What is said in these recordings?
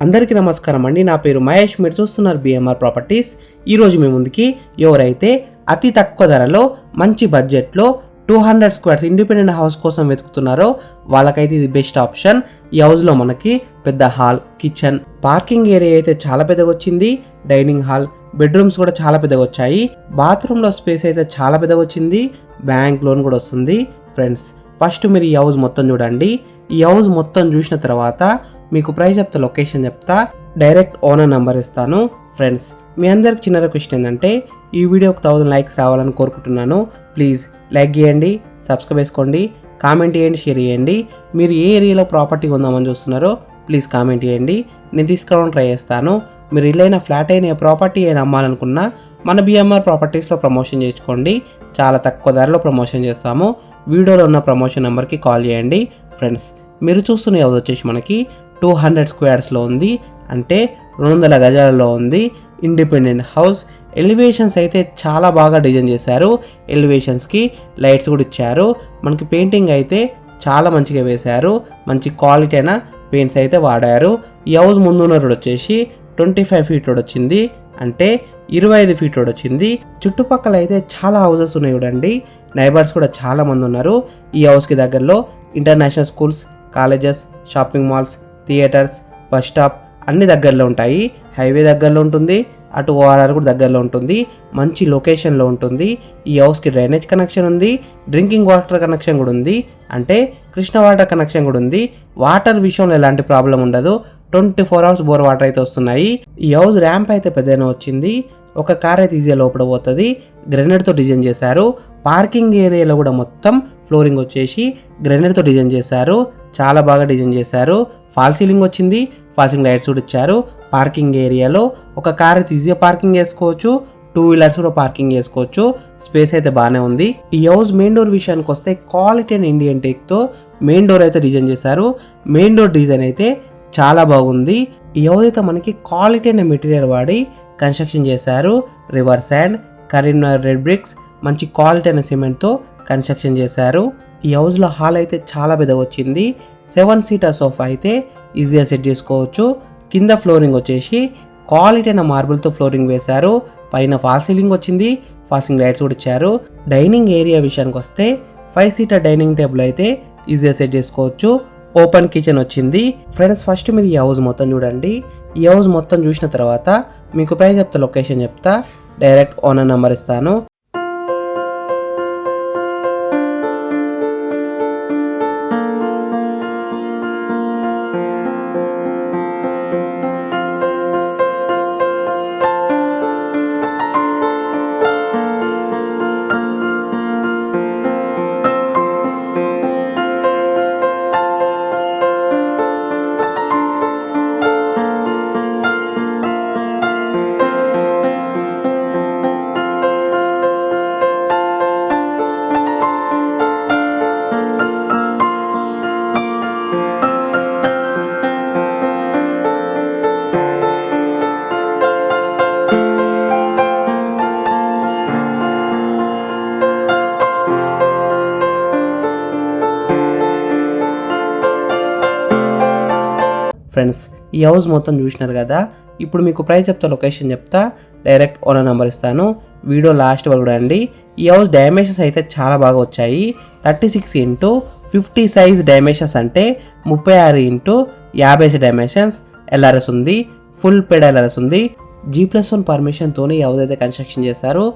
అందరికీ నమస్కారం అండి. నా పేరు మహేష్. మీరు చూస్తున్నారు బిఎంఆర్ ప్రాపర్టీస్. ఈరోజు మీ ముందుకి ఎవరైతే అతి తక్కువ ధరలో మంచి బడ్జెట్లో 200 స్క్వేర్స్ ఇండిపెండెంట్ హౌస్ కోసం వెతుకుతున్నారో వాళ్ళకైతే ఇది బెస్ట్ ఆప్షన్. ఈ హౌస్లో మనకి పెద్ద హాల్, కిచెన్, పార్కింగ్ ఏరియా అయితే చాలా పెద్దగా వచ్చింది. డైనింగ్ హాల్, బెడ్రూమ్స్ కూడా చాలా పెద్దగా వచ్చాయి. బాత్రూంలో స్పేస్ అయితే చాలా పెద్దగా వచ్చింది. బ్యాంక్ లోన్ కూడా వస్తుంది. ఫ్రెండ్స్, ఫస్ట్ మీరు ఈ హౌస్ మొత్తం చూడండి. ఈ హౌస్ మొత్తం చూసిన తర్వాత మీకు ప్రైస్ చెప్తా, లొకేషన్ చెప్తా, డైరెక్ట్ ఓనర్ నెంబర్ ఇస్తాను. ఫ్రెండ్స్, మీ అందరికి చిన్న రిక్వెస్ట్ ఏంటంటే ఈ వీడియోకి 1000 లైక్స్ రావాలని కోరుకుంటున్నాను. ప్లీజ్ లైక్ చేయండి, సబ్స్క్రైబ్ చేసుకోండి, కామెంట్ చేయండి, షేర్ చేయండి. మీరు ఏ ఏరియాలో ప్రాపర్టీ కొందామని చూస్తున్నారో ప్లీజ్ కామెంట్ చేయండి. నేను తీసుకురావడానికి ట్రై చేస్తాను. మీరు ఇల్లైనా ఫ్లాట్ అయినా ఏ ప్రాపర్టీ అయినా అమ్మాలనుకున్నా మన బిఎంఆర్ ప్రాపర్టీస్లో ప్రమోషన్ చేసుకోండి. చాలా తక్కువ ధరలో ప్రమోషన్ చేస్తాము. వీడియోలో ఉన్న ప్రమోషన్ నెంబర్కి కాల్ చేయండి. ఫ్రెండ్స్, మీరు చూస్తున్న హౌస్ వచ్చేసి మనకి 200 స్క్వేర్స్లో ఉంది, అంటే 200 గజాలలో ఉంది. Independent house. ఎలివేషన్స్ అయితే చాలా బాగా డిజైన్ చేశారు. ఎలివేషన్స్కి లైట్స్ కూడా ఇచ్చారు. మనకి పెయింటింగ్ అయితే చాలా మంచిగా వేశారు. మంచి క్వాలిటీ అయిన పెయింట్స్ అయితే వాడారు. ఈ హౌస్ ముందున్న రోడ్ వచ్చేసి 25 ఫీట్ రోడ్ వచ్చింది, అంటే 25 ఫీట్ రోడ్ వచ్చింది. చుట్టుపక్కల అయితే చాలా హౌసెస్ ఉన్నాయి చూడండి. నైబర్స్ కూడా చాలా మంది ఉన్నారు. ఈ హౌస్కి దగ్గరలో international schools, colleges, shopping malls, theatres, bus stop అన్ని దగ్గరలో ఉంటాయి. హైవే దగ్గరలో ఉంటుంది, అటు ఓఆర్ఆర్ కూడా దగ్గరలో ఉంటుంది. మంచి లొకేషన్లో ఉంటుంది. ఈ హౌస్కి డ్రైనేజ్ కనెక్షన్ ఉంది, డ్రింకింగ్ వాటర్ కనెక్షన్ కూడా ఉంది, అంటే కృష్ణ వాటర్ కనెక్షన్ కూడా ఉంది. వాటర్ విషయంలో ఎలాంటి ప్రాబ్లం ఉండదు. 24 అవర్స్ బోర్ వాటర్ అయితే వస్తున్నాయి. ఈ హౌస్ ర్యాంప్ అయితే పెద్దగా వచ్చింది. ఒక కార్ అయితే ఈజీగా లోపల పోతుంది. గ్రెనేడ్తో డిజైన్ చేశారు. పార్కింగ్ ఏరియాలో కూడా మొత్తం ఫ్లోరింగ్ వచ్చేసి గ్రెనేడ్తో డిజైన్ చేశారు. చాలా బాగా డిజైన్ చేశారు. ఫాల్ సీలింగ్ వచ్చింది, ఫాల్ సీలింగ్ లైట్స్ కూడా ఇచ్చారు. పార్కింగ్ ఏరియాలో ఒక కార్ అయితే ఈజీగా పార్కింగ్ చేసుకోవచ్చు, 2 వీలర్స్ కూడా పార్కింగ్ చేసుకోవచ్చు. స్పేస్ అయితే బాగానే ఉంది. ఈ హౌస్ మెయిన్ డోర్ విషయానికి వస్తే క్వాలిటీ అండ్ ఇండియన్ టేక్తో మెయిన్ డోర్ అయితే డిజైన్ చేశారు. మెయిన్ డోర్ డిజైన్ అయితే చాలా బాగుంది. ఈ హౌస్ అయితే మనకి క్వాలిటీ అనే మెటీరియల్ వాడి కన్స్ట్రక్షన్ చేశారు. River sand, Karimnagar red bricks, మంచి క్వాలిటీ అనే సిమెంట్తో కన్స్ట్రక్షన్ చేశారు. ఈ హౌస్లో హాల్ అయితే చాలా పెద్దగా వచ్చింది. 7 సీటర్ సోఫా అయితే ఈజీగా సెట్ చేసుకోవచ్చు. కింద ఫ్లోరింగ్ వచ్చేసి క్వాలిటీ అయిన మార్బుల్తో ఫ్లోరింగ్ వేశారు. పైన ఫాల్ సీలింగ్ వచ్చింది, ఫాల్ సీలింగ్ లైట్స్ కూడా ఇచ్చారు. డైనింగ్ ఏరియా విషయానికి వస్తే 5 సీటర్ డైనింగ్ టేబుల్ అయితే ఈజీగా సెట్ చేసుకోవచ్చు. ఓపెన్ కిచెన్ వచ్చింది. ఫ్రెండ్స్, ఫస్ట్ మీరు ఈ హౌస్ మొత్తం చూడండి. ఈ హౌస్ మొత్తం చూసిన తర్వాత మీకు ప్రైస్ చెప్తా, లొకేషన్ చెప్తా, డైరెక్ట్ ఓనర్ నెంబర్ ఇస్తాను. ఫ్రెండ్స్, ఈ హౌస్ మొత్తం చూసినారు కదా. ఇప్పుడు మీకు ప్రైస్ చెప్తా, లొకేషన్ చెప్తా, డైరెక్ట్ ఓనర్ నెంబర్ ఇస్తాను. వీడియో లాస్ట్ వరకు చూడండి. ఈ హౌస్ డైమెన్షన్స్ అయితే చాలా బాగా వచ్చాయి. 36x50 సైజ్ డైమెన్షన్స్, అంటే 36x50 డైమెన్షన్స్. ఎల్ఆర్ఎస్ ఉంది, ఫుల్ పెడ్ ఎల్ఆర్ఎస్ ఉంది. G+1 పర్మిషన్తో ఈ హౌస్ అయితే కన్స్ట్రక్షన్ చేశారు.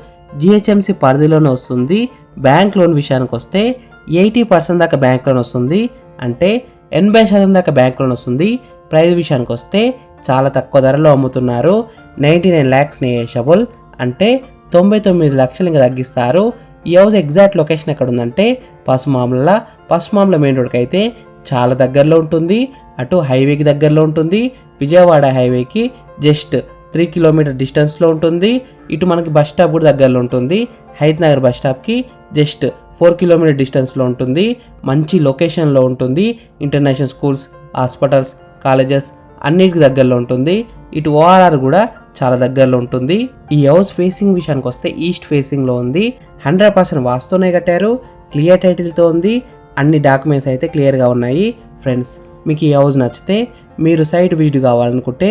GHMC పరిధిలోనే వస్తుంది. బ్యాంక్ లోన్ విషయానికి వస్తే 80% దాకా బ్యాంక్ లోన్ వస్తుంది, అంటే 80% దాకా బ్యాంక్ లోన్ వస్తుంది. ప్రైస్ విషయానికి వస్తే చాలా తక్కువ ధరలో అమ్ముతున్నారు. 99 lakhs నెగోషియబుల్, అంటే 99 లక్షలు ఇంకా తగ్గిస్తారు. ఈ హౌస్ ఎగ్జాక్ట్ లొకేషన్ ఎక్కడ ఉందంటే పసుమామ్ల మెయిన్ రోడ్కి అయితే చాలా దగ్గరలో ఉంటుంది. అటు హైవేకి దగ్గరలో ఉంటుంది. విజయవాడ హైవేకి జస్ట్ 3 కిలోమీటర్ డిస్టెన్స్లో ఉంటుంది. ఇటు మనకి బస్ స్టాప్ కూడా దగ్గరలో ఉంటుంది. హైత్ బస్ స్టాప్కి జస్ట్ 4 కిలోమీటర్ డిస్టెన్స్లో ఉంటుంది. మంచి లొకేషన్లో ఉంటుంది. ఇంటర్నేషనల్ స్కూల్స్, హాస్పిటల్స్, కాలేజెస్ అన్నిటికి దగ్గరలో ఉంటుంది. ఇటు ఓఆర్ఆర్ కూడా చాలా దగ్గరలో ఉంటుంది. ఈ హౌస్ ఫేసింగ్ విషయానికి వస్తే ఈస్ట్ ఫేసింగ్లో ఉంది. 100% వాస్తునే కట్టారు. క్లియర్ టైటిల్తో ఉంది. అన్ని డాక్యుమెంట్స్ అయితే క్లియర్గా ఉన్నాయి. ఫ్రెండ్స్, మీకు ఈ హౌస్ నచ్చితే మీరు సైట్ విజిట్ కావాలనుకుంటే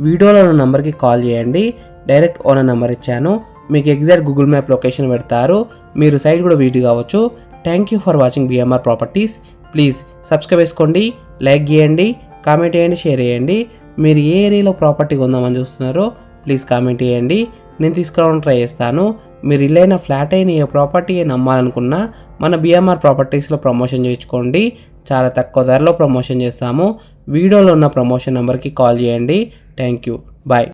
వీడియోలో ఉన్న నెంబర్కి కాల్ చేయండి. డైరెక్ట్ ఓనర్ నెంబర్ ఇచ్చాను, మీకు ఎగ్జాక్ట్ గూగుల్ మ్యాప్ లొకేషన్ పెడతారు, మీరు సైట్ కూడా విజిట్ కావచ్చు. Thank you for watching BMR properties. Please subscribe చేసుకోండి, లైక్ చేయండి, కామెంట్ చేయండి, షేర్ చేయండి. మీరు ఏ ఏరియాలో ప్రాపర్టీ కొందామని చూస్తున్నారో ప్లీజ్ కామెంట్ చేయండి, నేను తీసుకురావడానికి ట్రై చేస్తాను. మీరు ఇల్లైన ఫ్లాట్ అయిన ఏ ప్రాపర్టీ అయినా అమ్మాలనుకున్నా మన బిఎంఆర్ ప్రాపర్టీస్లో ప్రమోషన్ చేయించుకోండి. చాలా తక్కువ ధరలో ప్రమోషన్ చేస్తాము. వీడియోలో ఉన్న ప్రమోషన్ నెంబర్కి కాల్ చేయండి. Thank you, bye.